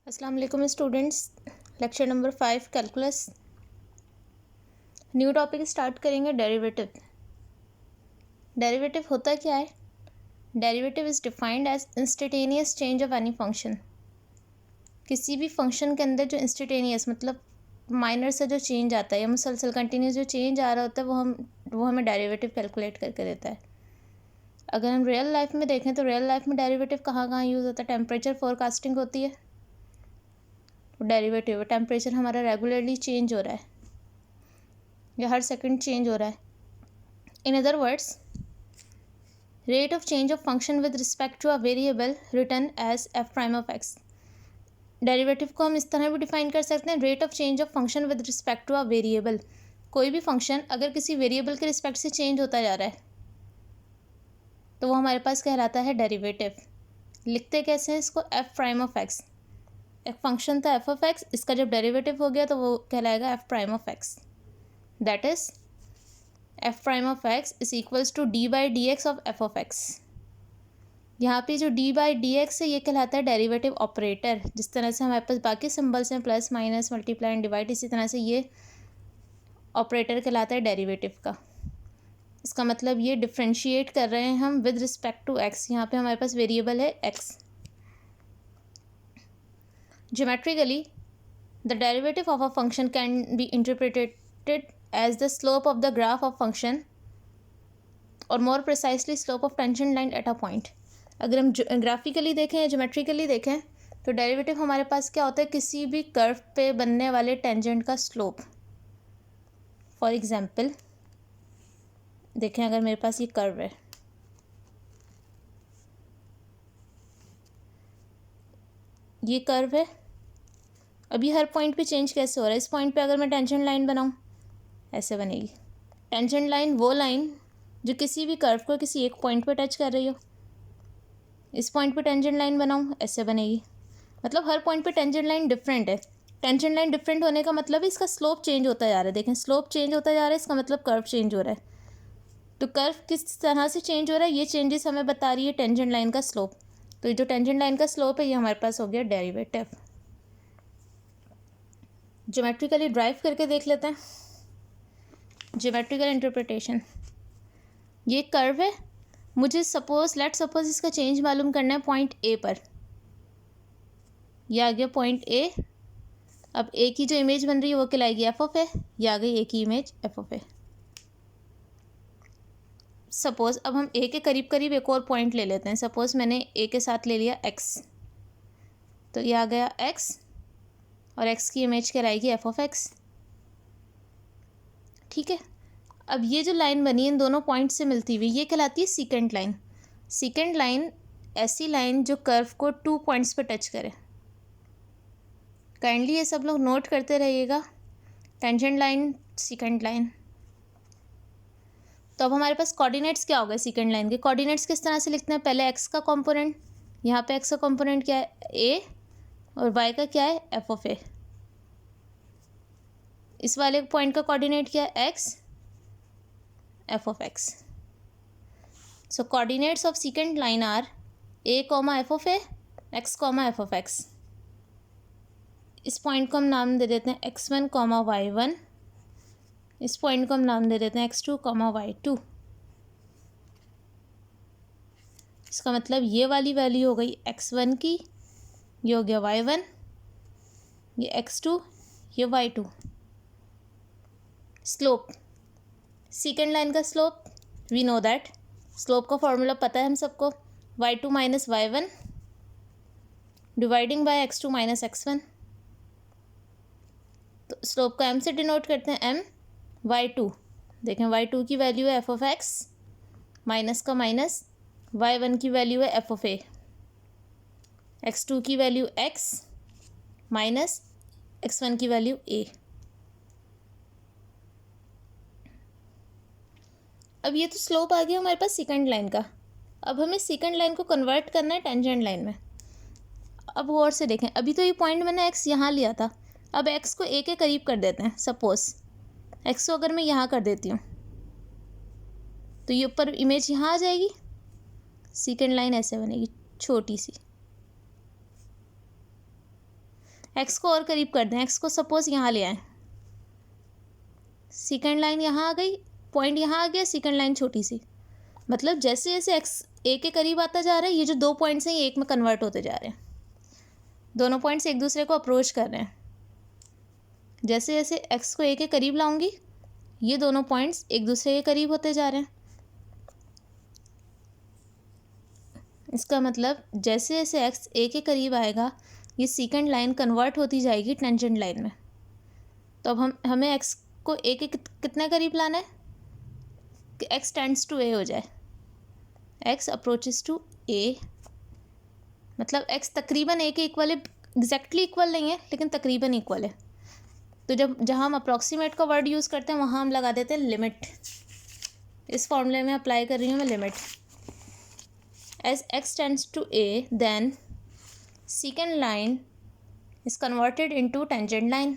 अस्सलाम वालेकुम students. Lecture number 5 calculus. New topic start करेंगे। डेरिवेटिव। डेरिवेटिव होता क्या है? Derivative is defined as instantaneous change of any function. किसी भी फंक्शन के अंदर जो इंस्टेंटेनियस मतलब माइनर से जो चेंज आता है या मुसलसल कंटिन्यूस जो चेंज आ रहा होता है वो हमें डेरिवेटिव कैलकुलेट करके देता है। अगर हम रियल लाइफ में देखें तो रियल लाइफ में डेरिवेटिव कहाँ कहाँ यूज़ होता है? टेम्परेचर फोरकास्टिंग होती है, डेरिवेटिव। टेम्परेचर हमारा रेगुलरली चेंज हो रहा है या हर सेकंड चेंज हो रहा है। In other words, rate of change of function with respect to a variable written as F prime of X. Derivative को हम इस तरह भी डिफाइन कर सकते हैं, rate of change of function with respect to a variable. कोई भी फंक्शन अगर किसी वेरिएबल के रिस्पेक्ट से चेंज होता जा रहा है तो वो हमारे पास कहलाता है डेरिवेटिव। लिखते कैसे हैं इसको? F prime of X. एक फंक्शन था एफ ऑफ एक्स, इसका जब डेरिवेटिव हो गया तो वो कहलाएगा F prime of X. That is F prime of X is equals to D by D x of F of X. यहाँ पे जो डी बाई डी एक्स है ये कहलाता है डेरिवेटिव ऑपरेटर। जिस तरह से हमारे पास बाकी सिंबल्स हैं plus minus multiply and divide, इसी तरह से ये ऑपरेटर कहलाता है डेरिवेटिव का। इसका मतलब ये डिफ्रेंशिएट कर रहे हैं हम विद रिस्पेक्ट टू एक्स। यहाँ पे हमारे पास वेरिएबल है x. Geometrically, the derivative of a function can be interpreted as the slope of the graph of function or more precisely slope of tangent line at a point. अगर हम graphically देखें या geometrically देखें तो derivative हमारे पास क्या होता है? किसी भी कर्व पे बनने वाले टेंजेंट का स्लोप। फॉर एग्जांपल देखें, अगर मेरे पास ये कर्व है, ये कर्व है, अभी हर पॉइंट पे चेंज कैसे हो रहा है? इस पॉइंट पे अगर मैं टेंजेंट लाइन बनाऊँ ऐसे बनेगी। टेंजेंट लाइन वो लाइन जो किसी भी कर्व को किसी एक पॉइंट पे टच कर रही हो। इस पॉइंट पे टेंजेंट लाइन बनाऊँ ऐसे बनेगी। मतलब हर पॉइंट पे टेंजेंट लाइन डिफरेंट है। टेंजेंट लाइन डिफरेंट होने का मतलब इसका स्लोप चेंज होता जा रहा है। देखें, स्लोप चेंज होता जा रहा है, इसका मतलब कर्व चेंज हो रहा है। तो कर्व किस तरह से चेंज हो रहा है ये चेंजेस हमें बता रही है टेंजेंट लाइन का स्लोप। तो ये जो टेंजेंट लाइन का स्लोप है ये हमारे पास हो गया डेरिवेटिव। ज्योमेट्रिकली ड्राइव करके देख लेते हैं। ज्योमेट्रिकल इंटरप्रिटेशन, ये कर्व है, मुझे लेट सपोज इसका चेंज मालूम करना है पॉइंट ए पर। यह आ गया पॉइंट ए। अब ए की जो इमेज बन रही है वो कहलाएगी एफ ऑफ ए। ये आ गई ए की image F of A. Suppose अब हम ए के करीब करीब एक और पॉइंट ले लेते हैं। सपोज मैंने ए के साथ ले लिया एक्स, तो ये आ गया एक्स और एक्स की इमेज कहलाएगी एफ ऑफ एक्स। ठीक है। अब ये जो लाइन बनी है इन दोनों पॉइंट से मिलती हुई ये कहलाती है सीकेंट लाइन। सीकेंट लाइन ऐसी लाइन जो कर्व को 2 पॉइंट्स पर टच करे। काइंडली ये सब लोग नोट करते रहिएगा, टेंजेंट लाइन, सीकेंट लाइन। तो अब हमारे पास कोऑर्डिनेट्स क्या हो गए सीकेंट लाइन के? कोऑर्डिनेट्स किस तरह से लिखते हैं? पहले एक्स का कंपोनेंट, यहाँ पे एक्स का कंपोनेंट क्या है? ए, और वाई का क्या है? एफ ऑफ ए। इस वाले पॉइंट का कोऑर्डिनेट क्या है? X, F of x. So coordinates of secant line are a, F of A, x, F of x. इस पॉइंट को हम नाम दे देते हैं x1, y1। इस पॉइंट को हम नाम दे देते हैं x2, y2। इसका मतलब ये वाली वैल्यू हो गई x1 की, ये हो गया y1, ये x2, ये y2। स्लोप, secant लाइन का slope we know that. Slope का फॉर्मूला पता है हम सबको, y2 minus y1 dividing by x2 minus x1। तो स्लोप को m से डिनोट करते हैं, m y2। देखें y2 की वैल्यू है एफ ऑफ एक्स, माइनस का माइनस, y1 की वैल्यू है एफ ऑफ ए, x2 की वैल्यू x माइनस x1 की वैल्यू a। अब ये तो स्लोप आ गया हमारे पास सेकंड लाइन का। अब हमें सेकंड लाइन को कन्वर्ट करना है टेंजेंट लाइन में। अब गौर से देखें, अभी तो ये पॉइंट मैंने एक्स यहाँ लिया था, अब एक्स को ए के करीब कर देते हैं। सपोज एक्स को अगर मैं यहाँ कर देती हूँ तो ये ऊपर इमेज यहाँ आ जाएगी, सेकंड लाइन ऐसे बनेगी छोटी सी। एक्स को और करीब कर दें, एक्स को सपोज यहाँ ले आएँ, सेकेंड लाइन यहाँ आ गई, पॉइंट यहाँ आ गया, सेकेंड लाइन छोटी सी, मतलब जैसे जैसे एक्स ए के करीब आता जा रहा है, ये जो दो पॉइंट्स हैं ये एक में कन्वर्ट होते जा रहे हैं, दोनों पॉइंट्स एक दूसरे को अप्रोच कर रहे हैं। जैसे जैसे एक्स को ए के करीब लाऊंगी, ये दोनों पॉइंट्स एक दूसरे के करीब होते जा रहे हैं। इसका मतलब जैसे जैसे एक्स ए के करीब आएगा, ये सेकंड लाइन कन्वर्ट होती जाएगी टेंजेंट लाइन में। तो अब हमें एक्स को ए के कितने करीब लाना है कि एक्स टेंड्स टू ए हो जाए, एक्स अप्रोचेस टू ए, मतलब एक्स तकरीबन ए के इक्वल है, एग्जैक्टली इक्वल नहीं है लेकिन तकरीबन इक्वल है। तो जहाँ हम अप्रॉक्सीमेट का वर्ड यूज़ करते हैं वहाँ हम लगा देते हैं लिमिट। इस फॉर्मूले में अप्लाई कर रही हूँ मैं limit. As X tends to A then second line is converted into tangent line.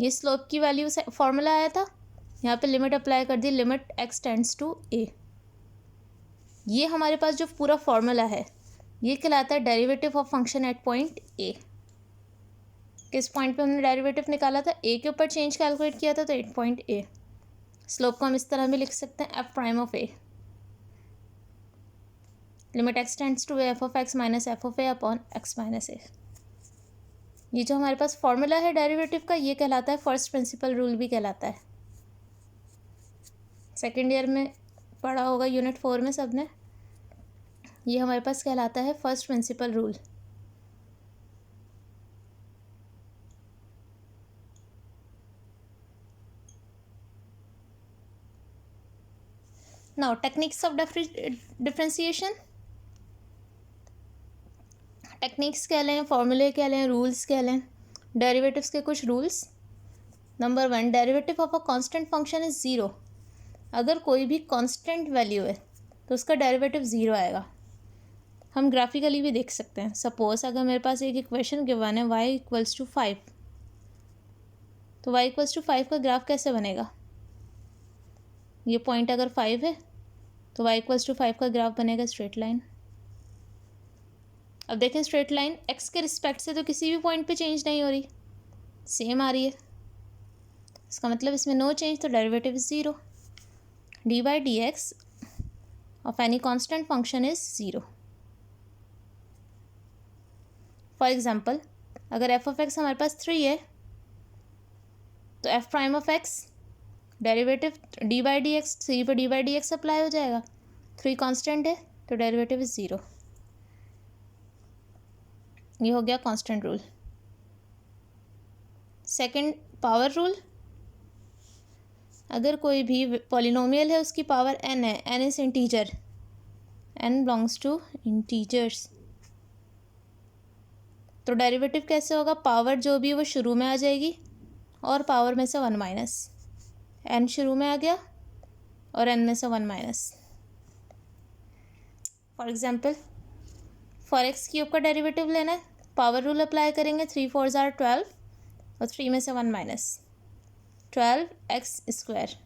ये स्लोप की वैल्यू से फॉर्मूला आया था, यहाँ पे लिमिट अप्लाई कर दी, limit X tends to A. ये हमारे पास जो पूरा फॉर्मूला है ये कहलाता है derivative of function at point A. किस पॉइंट पे हमने डेरिवेटिव निकाला था, ए के ऊपर चेंज कैलकुलेट किया था, तो एट पॉइंट ए। स्लोप को हम इस तरह भी लिख सकते हैं, F prime of A, limit X tends to F of X minus F of A upon X minus A. ये जो हमारे पास फॉर्मूला है डेरिवेटिव का, ये कहलाता है फर्स्ट प्रिंसिपल रूल भी कहलाता है। सेकेंड ईयर में पढ़ा होगा यूनिट 4 में सबने, ये हमारे पास कहलाता है first principle rule. Now techniques of differentiation. Techniques कह लें, फॉर्मूले कह लें, रूल्स कह लें, डेरिवेटिव्स के कुछ rules. Number 1, derivative of a constant function is zero. अगर कोई भी कांस्टेंट वैल्यू है तो उसका डेरिवेटिव ज़ीरो आएगा। हम ग्राफिकली भी देख सकते हैं। सपोज अगर मेरे पास एक इक्वेशन गिवन है y इक्वल्स टू 5, तो y इक्वल्स टू 5 का ग्राफ कैसे बनेगा? ये पॉइंट अगर 5 है तो y इक्वल्स टू 5 का ग्राफ बनेगा स्ट्रेट लाइन। अब देखें स्ट्रेट लाइन x के रिस्पेक्ट से तो किसी भी पॉइंट पे चेंज नहीं हो रही, सेम आ रही है, इसका मतलब इसमें नो चेंज, तो derivative is zero. D by D x of any constant function is zero. For example अगर एफ ऑफ एक्स हमारे पास 3 है तो F prime of X derivative D by D x, 3 पर D by D x apply हो जाएगा। 3 constant है तो derivative is zero. ये हो गया constant rule. Second, power rule. अगर कोई भी पॉलिनोमियल है उसकी पावर n है, n is integer, n belongs to integers, तो डेरिवेटिव कैसे होगा? पावर जो भी वो शुरू में आ जाएगी और पावर में से 1 माइनस, n शुरू में आ गया और n में से 1 minus. For example for x cube का डेरिवेटिव लेना है, पावर रूल अप्लाई करेंगे, 3 4 आर 12 और 3 में से 1 माइनस, 12 एक्स स्क्वायर।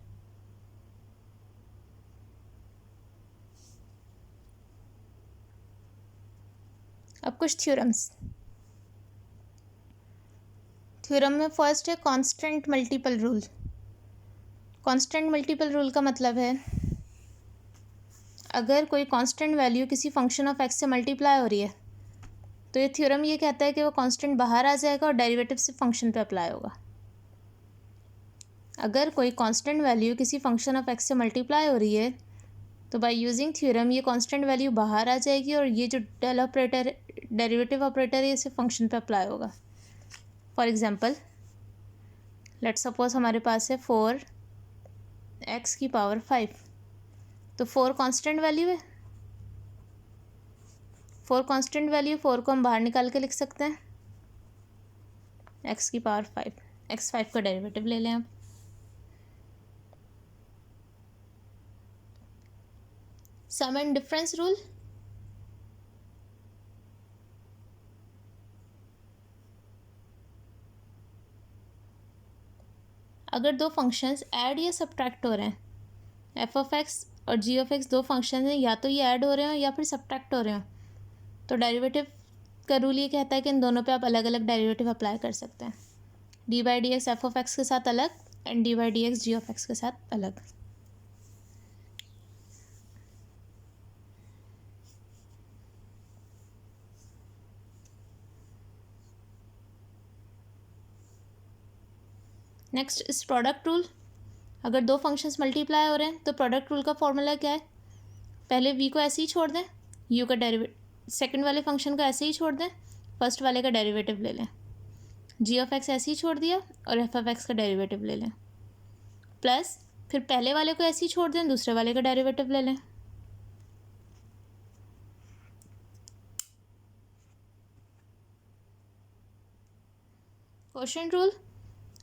अब कुछ थ्योरम्स। थ्योरम में फर्स्ट है constant multiple rule. Constant multiple rule का मतलब है अगर कोई कांस्टेंट वैल्यू किसी फंक्शन ऑफ एक्स से मल्टीप्लाई हो रही है तो ये थ्योरम ये कहता है कि वो कांस्टेंट बाहर आ जाएगा और डेरिवेटिव से फंक्शन पे अप्लाई होगा। अगर कोई कांस्टेंट वैल्यू किसी फंक्शन ऑफ एक्स से मल्टीप्लाई हो रही है तो बाय यूजिंग थ्योरम ये कांस्टेंट वैल्यू बाहर आ जाएगी और ये जो डेल ऑपरेटर डेरिवेटिव ऑपरेटर है इसे फंक्शन पे अप्लाई होगा। फॉर एग्जांपल लेट्स सपोज हमारे पास है 4x की पावर 5, तो 4 कांस्टेंट वैल्यू है, 4 कांस्टेंट वैल्यू, 4 को हम बाहर निकाल के लिख सकते हैं x की पावर 5, x5 का डेरिवेटिव ले लें। अब सम एंड डिफरेंस रूल। अगर दो फंक्शंस ऐड या सब्ट्रैक्ट हो रहे हैं, एफ ऑफ एक्स और जी ऑफ एक्स दो फंक्शन हैं, या तो ये ऐड हो रहे हो या फिर सब्ट्रैक्ट हो रहे हो, तो डेरिवेटिव का रूल ये कहता है कि इन दोनों पे आप अलग अलग डेरिवेटिव अप्लाई कर सकते हैं। D by D x F of X के साथ अलग and D by D x ji of X के साथ अलग। नेक्स्ट इस प्रोडक्ट रूल। अगर दो फंक्शंस मल्टीप्लाई हो रहे हैं तो प्रोडक्ट रूल का फॉर्मूला क्या है? पहले v को ऐसे ही छोड़ दें, u का डेरिवेटिव सेकंड वाले फंक्शन को ऐसे ही छोड़ दें, फर्स्ट वाले का डेरिवेटिव ले लें। g ऑफ एक्स ऐसे ही छोड़ दिया और f ऑफ एक्स का डेरिवेटिव ले लें, प्लस फिर पहले वाले को ऐसे ही छोड़ दें, दूसरे वाले का डेरिवेटिव ले लें। Quotient rule.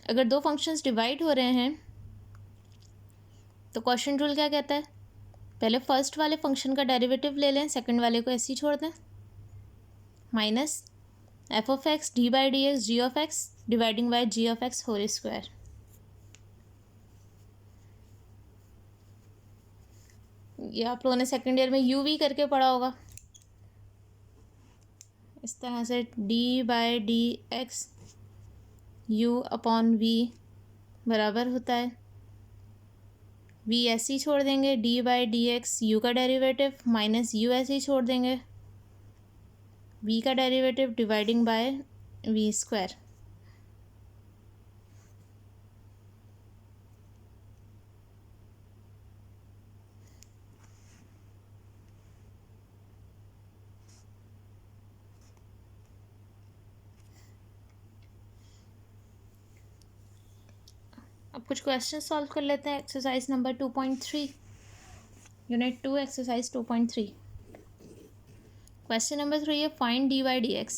अगर दो फंक्शंस डिवाइड हो रहे हैं तो क्वोशिएंट रूल क्या कहता है? पहले फर्स्ट वाले फंक्शन का डेरिवेटिव ले लें, सेकंड वाले को ऐसे ही छोड़ दें, minus F of x d by D x ji of x dividing by g of x whole square. ये आप लोगों ने सेकेंड ईयर में यू वी करके पढ़ा होगा। इस तरह से d by D x u upon v बराबर होता है, वी ऐसे ही छोड़ देंगे, d by D x u का डेरिवेटिव माइनस यू ऐसे ही छोड़ देंगे, वी का derivative dividing bye we square. अब कुछ क्वेश्चन सॉल्व कर लेते हैं। Exercise number 2.3 unit 2 exercise 2.3। Question number 3 है find d y d x.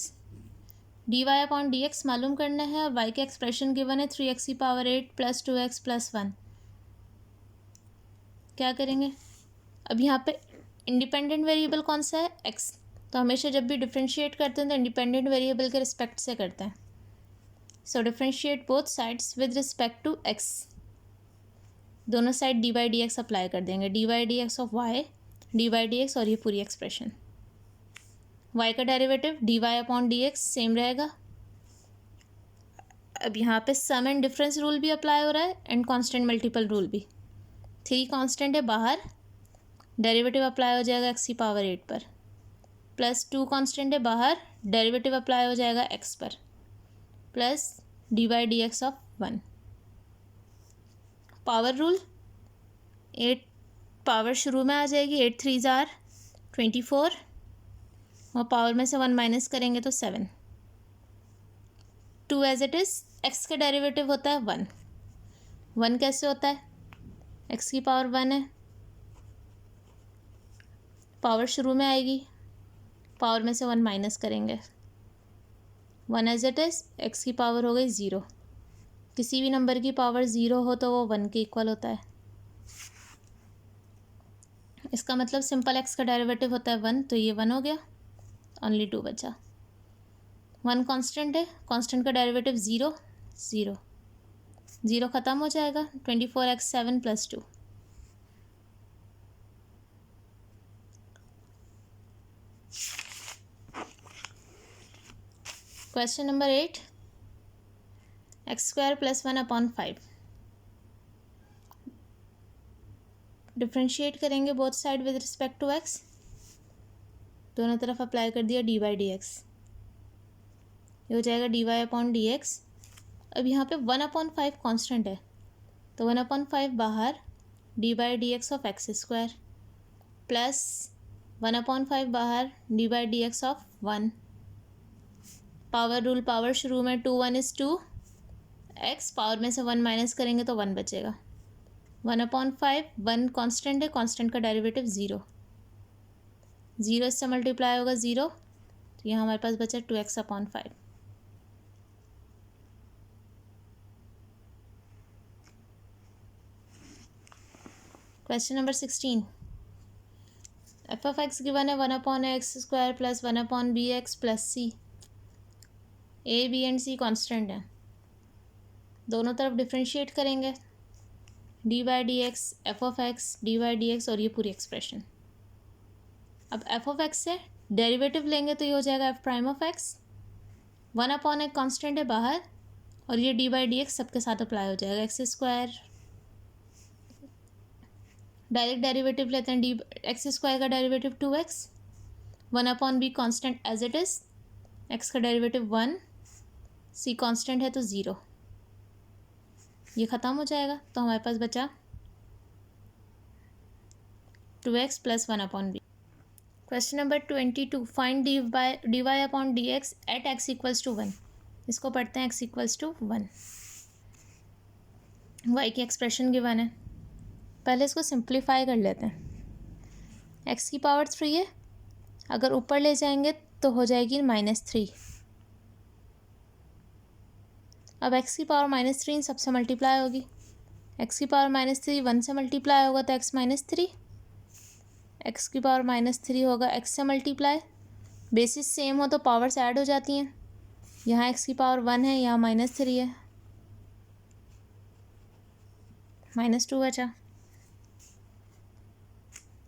D y upon d x मालूम करना है और वाई का एक्सप्रेशन गिवन है 3x की पावर 8 प्लस 2x प्लस 1। क्या करेंगे? अब यहाँ पे इंडिपेंडेंट वेरिएबल कौन सा है? x। तो हमेशा जब भी डिफ्रेंशिएट करते हैं तो इंडिपेंडेंट वेरिएबल के रिस्पेक्ट से करते हैं। So differentiate both sides with respect to x। दोनों side d by D x apply कर देंगे, d by D x of y d by D x और ये पूरी एक्सप्रेशन। y का derivative d y upon d x same रहेगा। अब यहाँ पे सम एंड डिफरेंस रूल भी अप्लाई हो रहा है एंड कांस्टेंट मल्टीपल रूल भी। 3 कांस्टेंट है बाहर, डेरिवेटिव अप्लाई हो जाएगा x की पावर 8 पर, प्लस 2 कांस्टेंट है बाहर, डेरिवेटिव अप्लाई हो जाएगा x पर, plus D by D x of 1। Power rule, 8 power शुरू में आ जाएगी, 8 3 आर 24 और पावर में से 1 माइनस करेंगे तो 7। 2 एज इट इज़, x का डेरिवेटिव होता है 1। 1 कैसे होता है? x की पावर 1 है, पावर शुरू में आएगी, पावर में से 1 माइनस करेंगे, 1 एज इट इज़, x की पावर हो गई 0। किसी भी नंबर की पावर 0 हो तो वो 1 के इक्वल होता है। इसका मतलब सिंपल x का डेरिवेटिव होता है 1, तो ये 1 हो गया, ओनली 2 बचा। 1 कांस्टेंट है, कांस्टेंट का डेरिवेटिव 0 0 0 ख़त्म हो जाएगा, 24x 7 plus 2। Question number 8, X square plus 1 upon 5। Differentiate करेंगे both side with respect to x, दोनों तरफ अप्लाई कर दिया डी बाई डी एक्स, ये हो जाएगा d y upon d x. अब यहाँ पे 1 अपॉन 5 कॉन्स्टेंट है तो 1 अपॉन 5 बाहर, D by D x of x square, plus 1 upon 5 बाहर, D by D x of 1। Power rule, power शुरू में 2 1 इज़ 2 x, पावर में से 1 माइनस करेंगे तो 1 बचेगा। 1 अपॉन 5, 1 कांस्टेंट है, कांस्टेंट का डेरिवेटिव 0 0 इससे मल्टीप्लाई होगा 0, तो यहाँ हमारे पास बचा 2x upon 5। Question number 16, f of x given है 1 upon x square plus 1 upon b x plus c. A b and c constant है, दोनों तरफ डिफ्रेंशिएट करेंगे, d by D x F of x d by D x और ये पूरी expression. अब f of x है डेरिवेटिव लेंगे तो ये हो जाएगा एफ प्राइम ऑफ एक्स, 1 एक कांस्टेंट है बाहर, और ये डी बाई डी एक्स सबके साथ अप्लाई हो जाएगा, एक्स स्क्वायर। डायरेक्ट डेरिवेटिव लेते हैं, डी एक्स स्क्वायर का derivative 2x, 1/b constant as it is, x का डेरिवेटिव 1, सी कांस्टेंट है तो 0, ये ख़त्म हो जाएगा। तो हमारे पास बचा 2x + 1/b। Question number 22, find dy upon d x at x = 1। इसको पढ़ते हैं, x = 1, y की एक्सप्रेशन गिवन है। पहले इसको सिंप्लीफाई कर लेते हैं। x की पावर 3 है, अगर ऊपर ले जाएंगे तो हो जाएगी -3। अब x की पावर -3 इन सबसे मल्टीप्लाई होगी, x की पावर -3 1 से मल्टीप्लाई होगा तो x -3, x की पावर -3 होगा x से मल्टीप्लाई, बेसिस सेम हो तो पावर्स ऐड हो जाती हैं। यहाँ x की पावर 1 है, यहाँ -3 है, -2 बचा।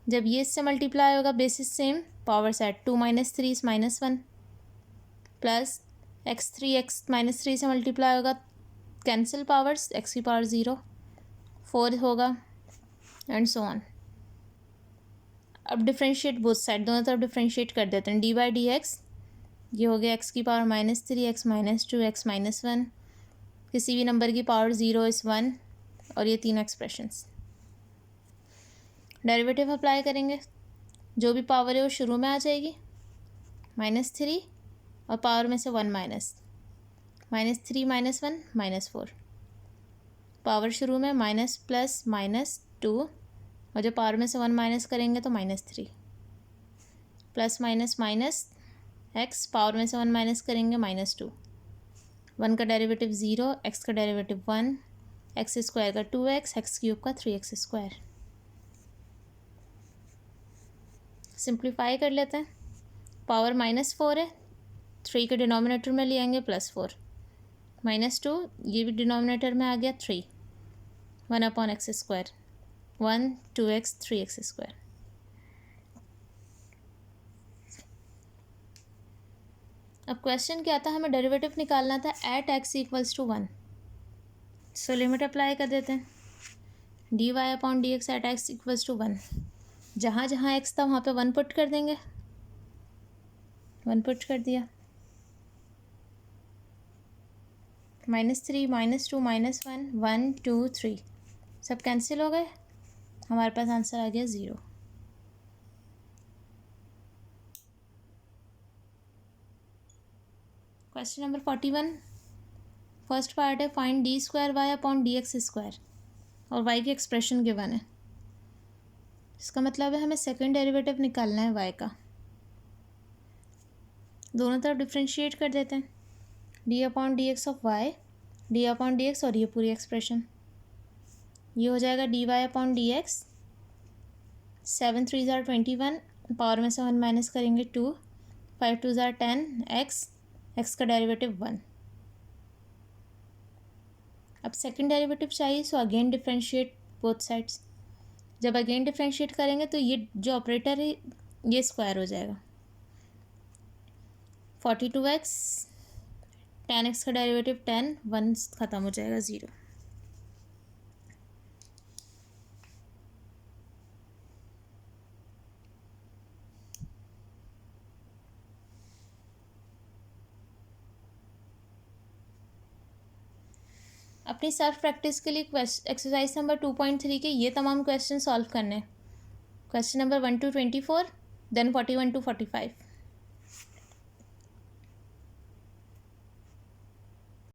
जब ये इससे मल्टीप्लाई होगा basis same, powers add, 2 - 3 is -1 plus x3 x -3 से मल्टीप्लाई होगा, कैंसिल पावर्स, x की पावर 0, 4 होगा एंड सो ऑन। अब डिफ्रेंशिएट बोथ साइड, दोनों तरफ डिफ्रेंशिएट कर देते हैं। डी बाई डी एक्स, ये हो गया x की पावर -3 x -2 x -1, किसी भी नंबर की पावर 0 is 1, और ये तीनों एक्सप्रेशंस। डेरिवेटिव अप्लाई करेंगे, जो भी पावर है वो शुरू में आ जाएगी, -3 और पावर में से 1 माइनस, -3 - 1 -4, पावर शुरू में माइनस प्लस -2, और जब पावर में से 1 माइनस करेंगे तो -3, plus minus minus x, power में से 1 माइनस करेंगे -2, 1 का डेरिवेटिव 0, x का डेरिवेटिव 1, एक्स स्क्वायर का 2x, एक्स क्यूब का 3x²। सिंप्लीफाई कर लेते हैं, पावर -4 है, 3 के डिनोमिनेटर में ले आएंगे +4, -2 ये भी डिनोमिनेटर में आ गया, 3, 1/x², 1 2x 3x²। अब क्वेश्चन क्या था, हमें डेरिवेटिव निकालना था at x = 1। So limit apply कर देते हैं, dy upon d x at x = 1। जहाँ जहाँ x था वहाँ पे 1 पुट कर देंगे, 1 पुट कर दिया, -3 -2 -1 1 2 3 सब कैंसिल हो गए, हमारे पास आंसर आ गया 0। क्वेश्चन नंबर 41, फर्स्ट पार्ट है, find d² y upon dx², और y की एक्सप्रेशन गिवन है। इसका मतलब है हमें सेकंड डेरिवेटिव निकालना है y का। दोनों तरफ डिफ्रेंशिएट कर देते हैं, d upon d x of y, d upon d x, और ये पूरी एक्सप्रेशन, ये हो जाएगा dy upon d x, 7 3 = 21, power में से 1 माइनस करेंगे 2, 5 2 = 10, x का डेरिवेटिव 1। अब सेकंड डेरिवेटिव चाहिए, so again differentiate both sides. जब अगेन डिफ्रेंशिएट करेंगे तो ये जो ऑपरेटर है ये स्क्वायर हो जाएगा, 42x, 10x का डेरिवेटिव 10, 1 ख़त्म हो जाएगा 0। अपनी सेल्फ प्रैक्टिस के लिए एक्सरसाइज नंबर 2.3 के ये तमाम क्वेश्चन सॉल्व करने हैं। Question number 1 to 24, then 41 to 45।